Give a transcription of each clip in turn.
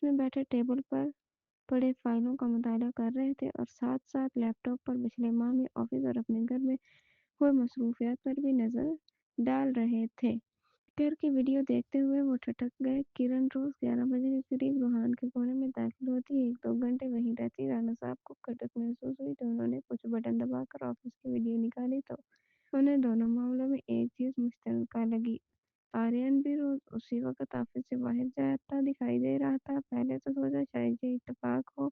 में बैठे टेबल पर पड़े फाइलों का मुताला कर रहे थे और साथ साथ लैपटॉप पर पिछले माह में ऑफिस और अपने घर में हुए मसरूफियात पर भी नजर डाल रहे थे। घर की वीडियो देखते हुए वो ठटक गए। किरण रोज 11 बजे के करीब रूहान के कोने में दाखिल होती, 1-2 घंटे वहीं रहती। राना साहब को खटक महसूस हुई तो उन्होंने कुछ बटन दबाकर ऑफिस की वीडियो निकाली तो उन्हें दोनों मामलों में एक चीज मुश्तरका लगी। आर्यन भी रोज उसी वक्त ऑफिस से बाहर जाता दिखाई दे रहा था। पहले तो सोचा शायद ये इत्तेफाक हो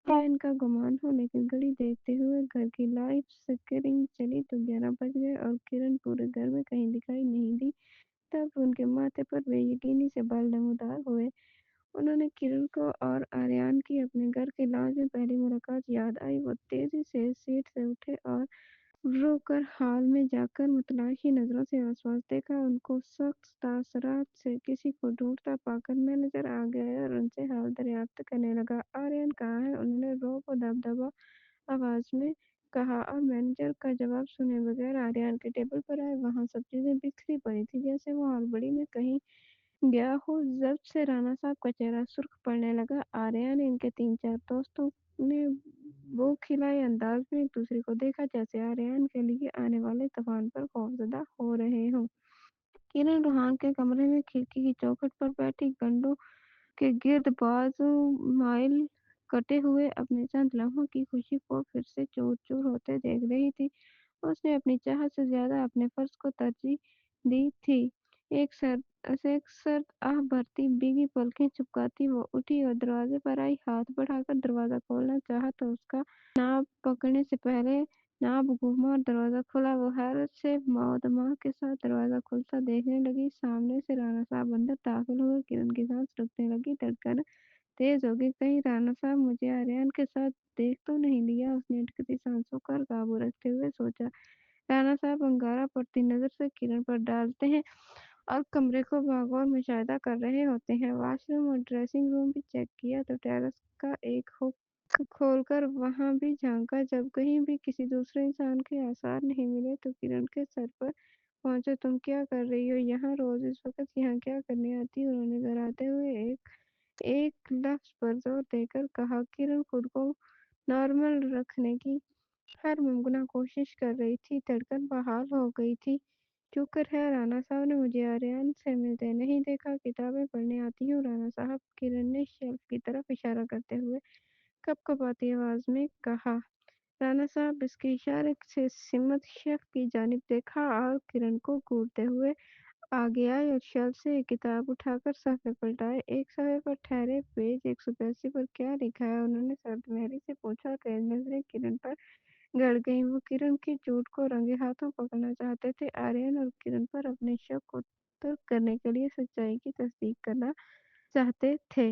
या इनका गुमान हो, लेकिन घड़ी देखते हुए घर की लाइट फ्लिकरिंग चली तो 11 बज गए और किरण पूरे घर में कहीं दिखाई नहीं दी। तब उनके माथे पर बेयकीनी से बाल नमूदार हुए। उन्होंने किरण को और आर्यन की अपने घर के लॉन्ज में पहली मुलाकात याद आई। वो तेजी से सीट से उठे और रोकर हॉल में जाकर मुतलाशी नजरों से आसपास देखा। उनको सख्त तासरात से किसी को ढूंढता पाकर मैनेजर आ गया और उनसे हाल दरियाफ्त करने लगा। आर्यन कहाँ है? उन्होंने रो को दबदबा आवाज में कहा और मैनेजर का जवाब सुने बगैर आर्यन के टेबल पर आए। वहां सब चीजें बिखरी पड़ी थी, जैसे वो हड़बड़ी में कहीं गया हो। जब से राना साहब का चेहरा सुर्ख पड़ने लगा, आर्यन इनके 3-4 दोस्तों ने वो खिलाए अंदाज में एक दूसरे को देखा, जैसे आर्यन के लिए आने वाले तूफान पर खौफजदा हो रहे हों। किरण रूहान के कमरे में खिड़की की चौखट पर बैठी गंडों के गिर्द बाजू माइल कटे हुए अपने चंद लम्हों की खुशी को फिर से चूर चूर होते देख रही थी। उसने अपनी चाहत से ज्यादा अपने फर्ज को तरजीह दी थी। एक सर्द आह भरती भीगी पलकें चुपकाती वो उठी और दरवाजे पर आई। हाथ बढ़ाकर दरवाजा खोलना चाहा तो उसका नाप पकड़ने से पहले नाप घूमा और दरवाजा खुला। वो हैरत से माओ-दमाग के साथ दरवाजा खुलता देखने लगी। सामने से राना साहब अंदर दाखिल हुए। किरण की सांस रुकने लगी, धड़कन तेज हो गई। कहीं राना साहब मुझे आर्यन के साथ देख तो नहीं लिया? उसने अटकती सांसों पर काबू रखते हुए सोचा। राना साहब अंगारा पड़ती नजर से किरण पर डालते हैं और कमरे को बागौर मुशाहिदा कर रहे होते हैं। वॉशरूम और ड्रेसिंग रूम भी चेक किया तो टेरेस का एक हुक खोलकर वहां भी झांका। जब कहीं भी किसी दूसरे इंसान के आसार नहीं मिले तो किरण के सर पर पहुंचे। तुम क्या कर रही हो यहाँ? रोज इस वक्त यहाँ क्या करने आती? उन्होंने डराते हुए एक एक लफ्ज पर जोर देकर कहा। किरण खुद को नॉर्मल रखने की हर मुमकिन कोशिश कर रही थी। धड़कन बहाल हो गई थी। शुक्र है राना साहब ने मुझे आर्यन से मिलते नहीं देखा। किताबें पढ़ने आती हूँ राना साहब, किरण ने शेल्फ की तरफ इशारा करते हुए कपकपाती आवाज में कहा। राना साहब इसके इशारे से सिमत शेल्फ की जानिब देखा और किरण को घूरते हुए आगे आए और शेल्फ से एक किताब उठाकर सफ़े पलटाए। एक सफ़े पर ठहरे, पेज 182 पर क्या लिखा है? उन्होंने सर्दमहरी से पूछा। तेज नजरें किरण पर गड़ गईं। वो किरण के झूठ को रंगे हाथों पकड़ना चाहते थे। आर्यन और किरण पर अपने शक को तर्क करने के लिए सच्चाई की तस्दीक करना चाहते थे।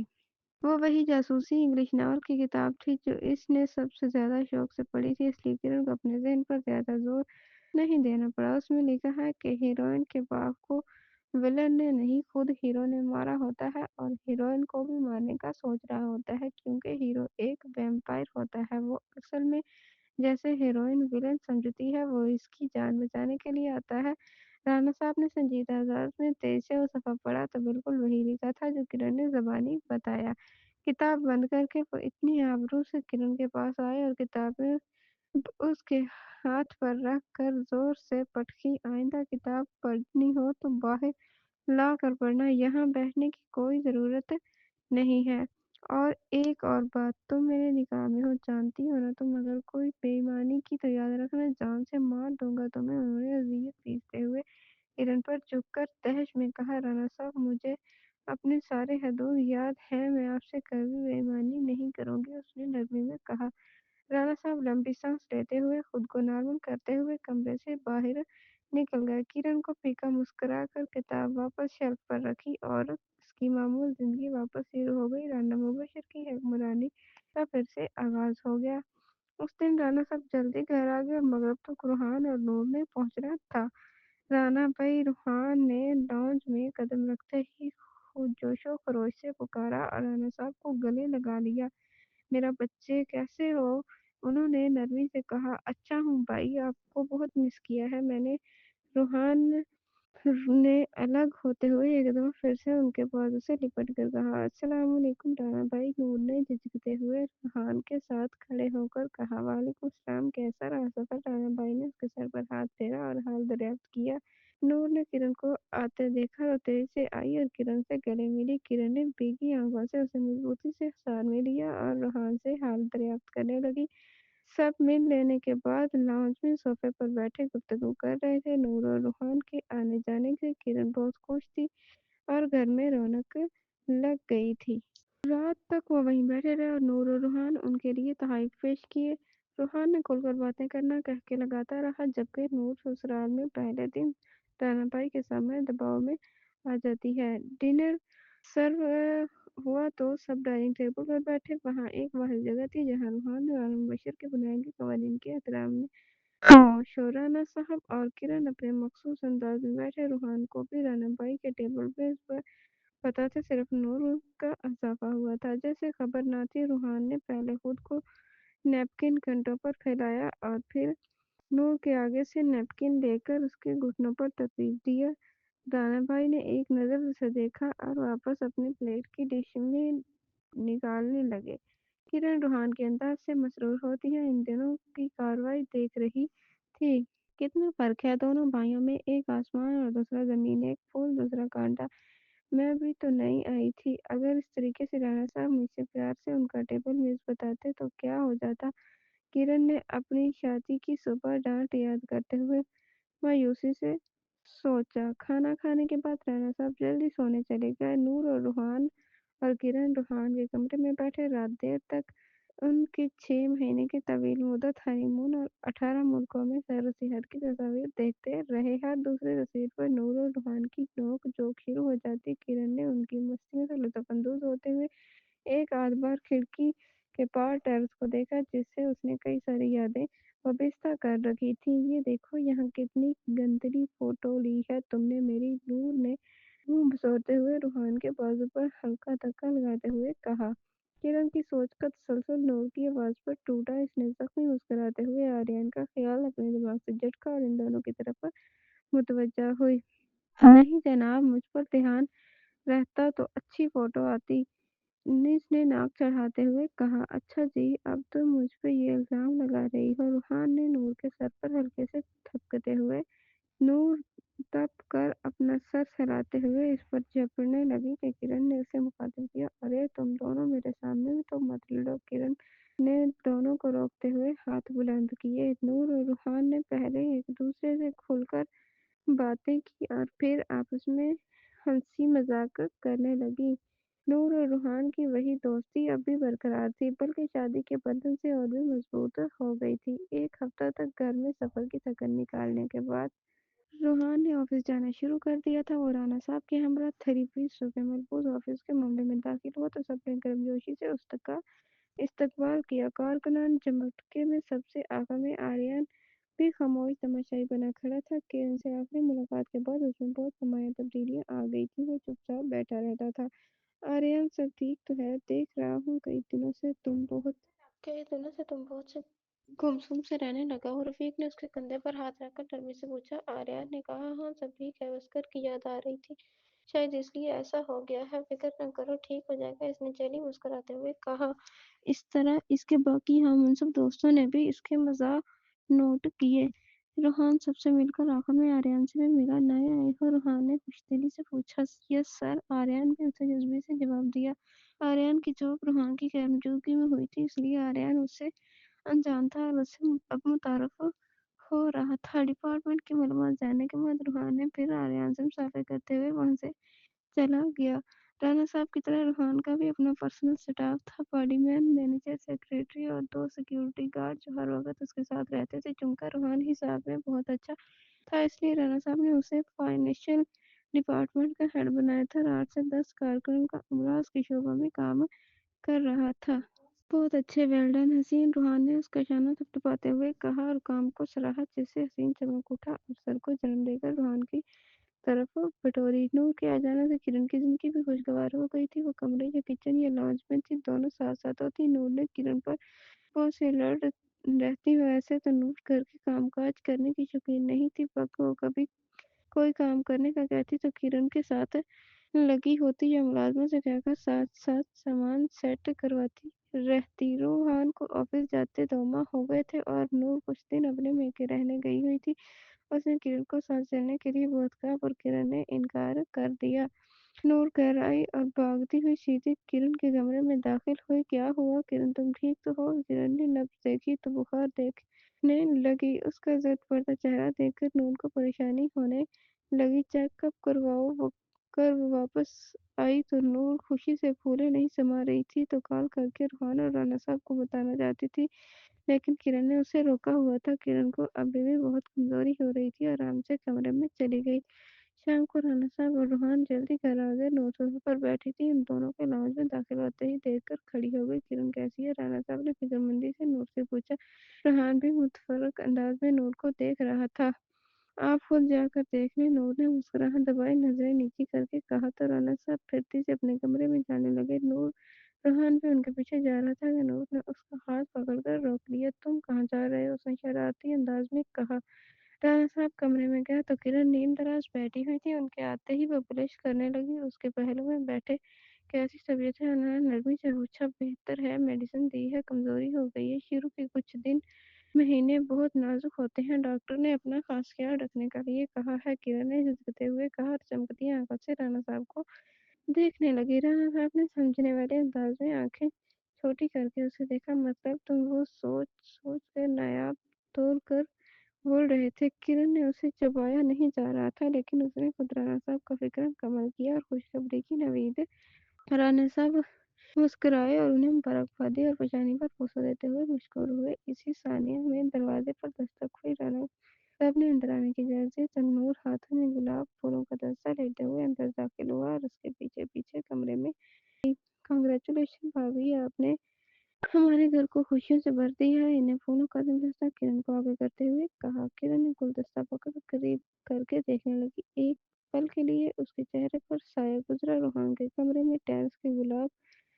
वो वही जासूसी इंग्लिश नॉवल की किताब थी जो इसने सबसे ज्यादा शौक से पढ़ी थी, इसलिए किरण को अपने ज़हन पर ज्यादा जोर नहीं देना पड़ा। उसमें लिखा है कि हीरोइन के बाप को विलन ने नहीं, खुद हीरो ने मारा होता है और हीरोइन को भी मारने का सोच रहा होता है, क्योंकि हीरो एक वैम्पायर होता है। वो असल में जैसे हीरोइन विलन समझती है, वो इसकी जान बचाने के लिए आता है। राना साहब ने संजीदा अंदाज में तेज से वो सफ़ा पढ़ा तो बिल्कुल वही लिखा था जो किरण ने ज़बानी बताया। किताब बंद करके वो इतनी आबरू से किरण के पास आए और किताबें उसके हाथ पर रख कर जोर से पटकी। आइंदा किताब पढ़नी हो तो बाहर ला कर पढ़ना, यहाँ बैठने की कोई ज़रूरत नहीं है। और एक और बात, तुम मेरे निकाह में हो, जानती हो ना? तुम अगर कोई बेईमानी की तो याद रखना जान से मार दूंगा तुम्हें। उन्होंने अज़ियत पीसते हुए किरण पर झुककर तहश में कहा। राना साहब मुझे अपने सारे हदूद याद है, मैं आपसे कभी बेईमानी नहीं करूंगी, उसने नरमी में कहा। राना साहब लंबी सांस लेते हुए खुद को नॉर्मल करते हुए कमरे से बाहर निकल गए। किरण को फीका मुस्कुराकर किताब वापस शेल्फ पर रखी और उसकी मामूल जिंदगी वापस शुरू हो गई। राना मुबशर की हुक्मरानी का फिर से आगाज हो गया। उस दिन राना साहब जल्दी घर आ गए और मगरब तक रूहान और नूर ने पहुंचना था। राना भाई, रूहान ने लॉन्ज में कदम रखते ही जोशो खरोश से पुकारा और राना साहब को गले लगा लिया। मेरा बच्चे, कैसे हो? उन्होंने नरमी से कहा। अच्छा हूँ भाई, आपको बहुत मिस किया है मैंने। रूहान ने अलग होते हुए एकदम फिर से उनके बाजू से लिपट कर कहा, अस्सलाम वालेकुम राना भाई। नूर ने झिझकते हुए रेहान के साथ खड़े होकर कहा, वालेकुम सलाम, कैसा रहा सफर? राना भाई ने उसके सर पर हाथ फेरा और हाल दरियाफ्त किया। नूर ने किरण को आते देखा तो तेजी से आई और किरण से गले मिली। किरण ने भीगी आंखों से उसे मजबूती से सार में लिया और रेहान से हाल दरियाफ्त करने लगी। सब मिल लेने के बाद लाउंज में सोफे पर बैठे गुफ्तगू कर रहे थे। नूर और रूहान के आने जाने से किरण बहुत खुश थी और घर में रौनक लग गई थी। रात तक वो वहीं बैठे रहे और नूर और रूहान उनके लिए तहाइफ पेश किए। रूहान ने खुलकर बातें करना कह के लगाता रहा, जबकि नूर ससुराल में पहले दिन राना भाई के सामने दबाव में आ जाती है। डिनर सर्व हुआ तो सब डाइनिंग टेबल पर बैठे। वहाँ एक वाहिद जगह थी जहाँ रूहान और राना बशीर के बुलाएंगे कवानीन के एहतराम में शोराना साहब और किरण अपने मखसूस अंदाज में बैठे। रूहान को भी राना भाई के टेबल पे पता था, सिर्फ नूर का इजाफा हुआ था। जैसे खबर ना थी, रूहान ने पहले खुद को नैपकिन घंटों पर फैलाया और फिर नूर के आगे से नैपकिन लेकर उसके घुटनों पर तकलीफ दिया। राना भाई ने एक नज़र उसे देखा और वापस अपनी प्लेट की डिश में निकालने लगे। किरण रूहान के अंदाज से मसरूर होती है इन दिनों की कार्रवाई देख रही थी। कितना फर्क है दोनों भाइयों में, एक आसमान और दूसरा जमीन, एक फूल दूसरा कांटा। मैं भी तो नई आई थी। अगर इस तरीके से राणा साहब मुझसे प्यार से उनका टेबल मेज बताते तो क्या हो जाता? किरण ने अपनी शादी की सुबह डांट याद करते हुए मायूसी से सोचा। खाना खाने के बाद राणा साहब जल्दी सोने चले गए। नूर और रूहान और किरण रूहान के कमरे में बैठे रात देर तक उनकी 6 महीने की तवील मुद्दत हनीमून और 18 मुल्कों में सैर सेहत की तस्वीर देखते रहे। हर दूसरी तस्वीर पर नूर और रूहान की नोक जोक शुरू हो जाती। किरण ने उनकी मस्तियों से लुत्फानंदोज होते हुए एक आध बार खिड़की के पार टेरेस को देखा, जिससे उसने कई सारी यादें वाबस्ता कर रखी थी। ये देखो यहाँ कितनी गंदली फोटो ली है तुमने मेरी। नूर ने मुंह बसोरते हुए रूहान के बाजू पर हल्का धक्का लगाते हुए कहा। किरण की सोच का तसलसल नूर की आवाज पर टूटा। इसने जख्मी मुस्कुराते हुए आर्यन का ख्याल अपने दिमाग से झटका और इन दोनों की तरफ मुतवज्जा हुई। नहीं जनाब, मुझ पर ध्यान रहता तो अच्छी फोटो आती, निज ने नाक चढ़ाते हुए कहा। अच्छा जी, अब तुम मुझ पे ये इल्जाम लगा रही हो? रूहान ने नूर के सर पर हल्के से थपकते हुए नूर तप कर अपना सर हिलाते हुए इस पर झपटने लगी कि किरण ने उसे मुखातिब किया। अरे तुम दोनों मेरे सामने भी तो मत लड़ो। किरण ने दोनों को रोकते हुए हाथ बुलंद किए। नूर और रूहान ने पहले एक दूसरे से खुलकर बातें की और फिर आपस में हंसी मजाक करने लगी। नूर और रूहान की वही दोस्ती अब भी बरकरार थी, बल्कि शादी के बंधन से और भी मजबूत हो गई थी। एक हफ्ता तक घर में सफर की थकन निकालने के बाद रूहान ने ऑफिस जाना शुरू कर दिया था। वो राना साहब के हमरा थेरेपी सुबह मलबूस ऑफिस के मामले में दाखिल हुआ तो सबने गर्मजोशी से उसका इस्तकबाल किया। कारकुनान जमटके में सबसे आगे में आर्यन भी खामोश तमाशाई बना खड़ा था। किरण से आखिरी मुलाकात के बाद उसमें बहुत नुमायां तब्दीलियां आ गई थी। वो चुपचाप बैठा रहता था। आर्यन, सब ठीक तो है? देख रहा हूँ कई दिनों से तुम बहुत से गुमसुम से रहने लगा हो। रफीक ने उसके कंधे पर हाथ रखकर नरमी से पूछा। आर्यन ने कहा, हाँ सब ठीक है, बस घर की याद आ रही थी, शायद इसलिए ऐसा हो गया है। फिक्र न करो, ठीक हो जाएगा, इसने चली मुस्कुराते हुए कहा। इस तरह इसके बाकी हम उन सब दोस्तों ने भी इसके मजाक नोट किए। रूहान सबसे मिलकर आखिर में आर्यन से भी मिला। नए आए हो? रूहान ने खुशदिली से पूछा। यस सर, आर्यन ने उसे जज्बे से जवाब दिया। आर्यन की चौक रूहान की गैरमौजूदगी में हुई थी, इसलिए आर्यन उससे अनजान था और उससे अब मुतारफ हो रहा था। डिपार्टमेंट की मालूमात जानने के बाद रूहान ने फिर आर्यन से मुसाफिर करते हुए वहां से चला गया। राणा साहब की तरह रूहान का भी अपना पर्सनल स्टाफ था। बॉडीमैन, मैनेजर, सेक्रेटरी और 2 सिक्योरिटी गार्ड जो हर वक्त उसके साथ रहते थे। चूंकि रूहान हिसाब में बहुत अच्छा था, इसलिए राणा साहब ने उसे फाइनेंशियल डिपार्टमेंट का हेड बनाया था। 8 से 10 कारकुनों का अमला उसकी शोबा में काम कर रहा था। बहुत अच्छे, वेल डन हसीन, रूहान ने उसका शाना थपथपाते हुए कहा और काम को सराहा, जिससे हसीन चमक उठा और सर को जन्म देकर रूहान की तरफ बटोरी। नूर के आ जाने से किरण की जिंदगी भी खुशगवार हो गई थी। वो कमरे या किचन या लॉन्च में थी, दोनों साथ साथ होती। नूर ने किरण पर बहुत से अलर्ट रहती। वैसे तो नूर घर के कामकाज करने की शौकीन नहीं थी, बल्कि वो कभी कोई काम करने का कहती तो किरण के साथ लगी होती या मुलाजमों से कहकर साथ साथ सामान सेट करवाती रहती। रूहान को ऑफिस जाते 2 माह हो गए थे और नूर कुछ दिन अपने मेके रहने गई हुई थी। उसने किरण को साथ चलने के लिए बहुत कहा पर किरण ने इनकार कर दिया। नूर घर आई और भागती हुई सीधे किरण के कमरे में दाखिल हुई। क्या हुआ किरण, तुम ठीक तो हो? किरण ने नब्ज देखी तो बुखार देखने लगी। उसका जद पड़ता चेहरा देखकर नूर को परेशानी होने लगी। चेकअप कर वो वापस आई तो नूर खुशी से फूले नहीं समा रही थी। तो कॉल करके रूहान और राना साहब को बताना चाहती थी, लेकिन किरण ने उसे रोका हुआ था। किरण को अभी भी बहुत कमजोरी हो रही थी, आराम से कमरे में चली गई। शाम को राना साहब और रूहान जल्दी घर आ गए। नूर सोफे पर बैठी थी। उन दोनों के लाउंज में दाखिल होते ही देखकर खड़ी हो गई। किरण कैसी है? राना साहब ने फिक्रमंदी से नूर से पूछा। रूहान भी मुतफरक अंदाज में नूर को देख रहा था। आप खुद जाकर देख लें, नूर ने मुस्कुराहट दबाई नजरें नीची करके कहा। तो राना साहब फिरती से अपने कमरे में जाने लगे। नूर रूहान भी उनके पीछे जा रहा था कि नूर ने उसका हाथ पकड़कर रोक लिया। तुम कहाँ जा रहे हो? उसने शरारती अंदाज में कहा। राना साहब कमरे में गया तो किरण नीम दराज बैठी हुई थी। उनके आते ही वो ब्लिश करने लगी। उसके पहलू में बैठे कैसी तबीयत है? उन्होंने नरमी से पूछा। बेहतर है, मेडिसिन दी है, कमजोरी हो गई है। शुरू के कुछ दिन महीने बहुत नाजुक होते हैं, डॉक्टर ने अपना खास ख्याल रखने का लिए कहा है। किरण ने झुकते हुए कहा और चमकती आंखों से राणा साहब को देखने लगी। राणा साहब ने समझने वाले अंदाज में आंखें छोटी करके उसे देखा। मतलब तुम? वो सोच सोच कर नायाब तोड़ कर बोल रहे थे। किरण ने उसे चबाया नहीं जा रहा था, लेकिन उसने खुद राणा साहब का फिक्र कमल किया और खुशखबरी की नवीद। राणा साहब मुस्कुराए और उन्हें मुबारकबादी और पेशानी पर बोसा देते हुए मशगूल हुए। इसी सानिया में दरवाजे पर दस्तक हुई। राणा साहब ने अंदर आने की इजाजत दी। तन्नूर हाथों में गुलाब फूलों का दस्ता लेते हुए अंदर दाखिल हुआ और उसके पीछे पीछे कमरे में। कांग्रेचुलेशन भाभी, आपने हमारे घर को खुशियों से भर दिया है। इन्हें फूलों का गुलदस्ता किरण को आगे करते हुए कहा। किरण ने गुलदस्ता पकड़ करीब करके देखने लगी। एक पल के लिए उसके चेहरे पर साया गुजरा। रूहान के कमरे में टाइल्स के गुलाब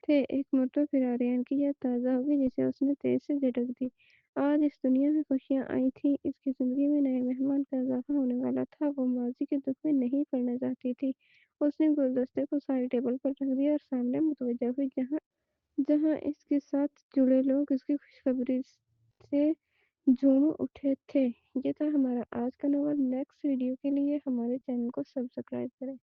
थे। एक मरतबा फिर आर्यन की याद ताज़ा हो गई, जिसे उसने तेज से झटक दी। आज इस दुनिया में खुशियां आई थी। इसकी जिंदगी में नए मेहमान का इजाफा होने वाला था। वो माजी के दुख में नहीं पड़ना चाहती थी। उसने गुलदस्ते को सारी टेबल पर रख दिया और सामने मुतवज्जा हुई, जहाँ जहाँ इसके साथ जुड़े लोग इसकी खुशखबरी से झूम उठे थे। ये था हमारा आज का नॉवल। नेक्स्ट वीडियो के लिए हमारे चैनल को सब्सक्राइब करें।